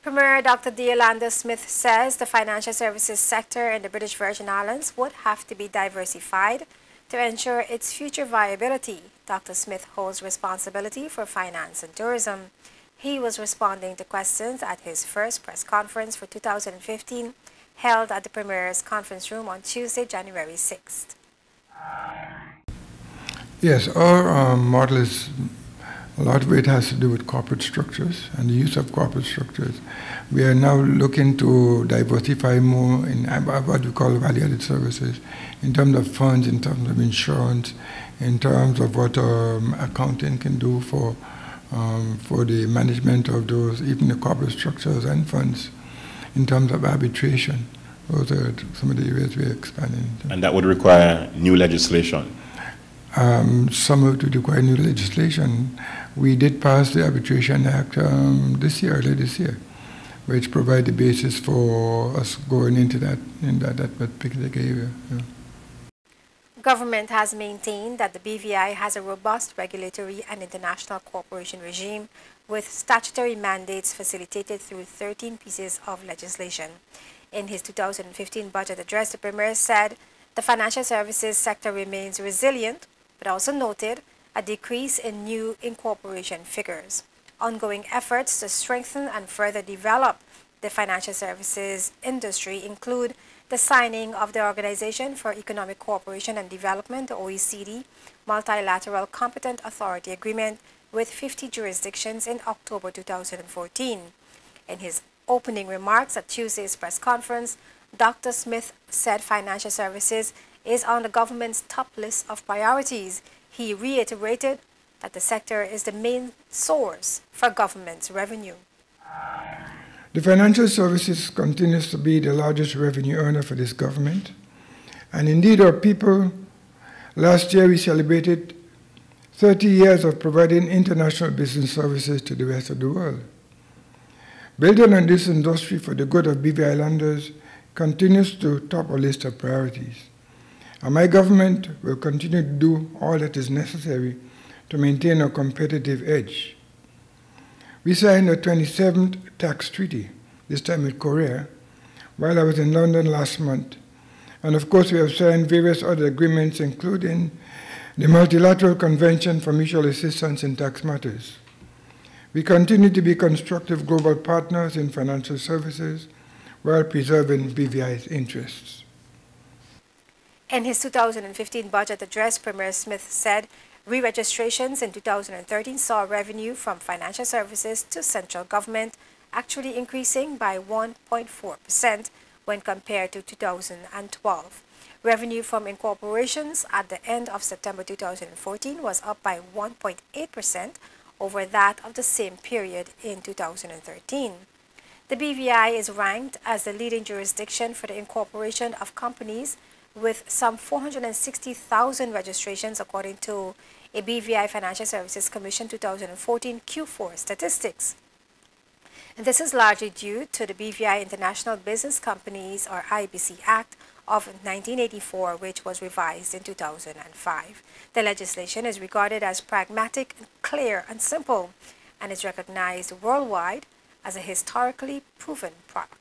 Premier Dr. Yolanda Smith says the financial services sector in the British Virgin Islands would have to be diversified to ensure its future viability. Dr. Smith holds responsibility for finance and tourism. He was responding to questions at his first press conference for 2015, held at the Premier's conference room on Tuesday, January 6th. Yes, our model is, a lot of it has to do with corporate structures and the use of corporate structures. We are now looking to diversify more in what we call value-added services, in terms of funds, in terms of insurance, in terms of what accounting can do for the management of those, even the corporate structures and funds, in terms of arbitration. Those are some of the areas we're expanding into. And that would require new legislation? Some of it would require new legislation. We did pass the Arbitration Act earlier this year, which provide the basis for us going into that particular area. Yeah. Government has maintained that the BVI has a robust regulatory and international cooperation regime with statutory mandates facilitated through 13 pieces of legislation. In his 2015 budget address, the Premier said the financial services sector remains resilient, but also noted a decrease in new incorporation figures. Ongoing efforts to strengthen and further develop the financial services industry include the signing of the Organization for Economic Cooperation and Development, OECD, Multilateral Competent Authority Agreement with 50 jurisdictions in October 2014. In his opening remarks at Tuesday's press conference, Dr. Smith said financial services is on the government's top list of priorities. He reiterated that the sector is the main source for government's revenue. The financial services continues to be the largest revenue earner for this government. And indeed, our people, last year we celebrated 30 years of providing international business services to the rest of the world. Building on this industry for the good of BVI Islanders continues to top our list of priorities. And my government will continue to do all that is necessary to maintain a competitive edge. We signed the 27th tax treaty, this time with Korea, while I was in London last month. And of course, we have signed various other agreements, including the Multilateral Convention for Mutual Assistance in Tax Matters. We continue to be constructive global partners in financial services while preserving BVI's interests. In his 2015 budget address, Premier Smith said re-registrations in 2013 saw revenue from financial services to central government actually increasing by 1.4% when compared to 2012. Revenue from incorporations at the end of September 2014 was up by 1.8% over that of the same period in 2013. The BVI is ranked as the leading jurisdiction for the incorporation of companies with some 460,000 registrations according to a BVI Financial Services Commission 2014 Q4 statistics. And this is largely due to the BVI International Business Companies or IBC Act of 1984, which was revised in 2005. The legislation is regarded as pragmatic, clear, and simple, and is recognized worldwide as a historically proven product.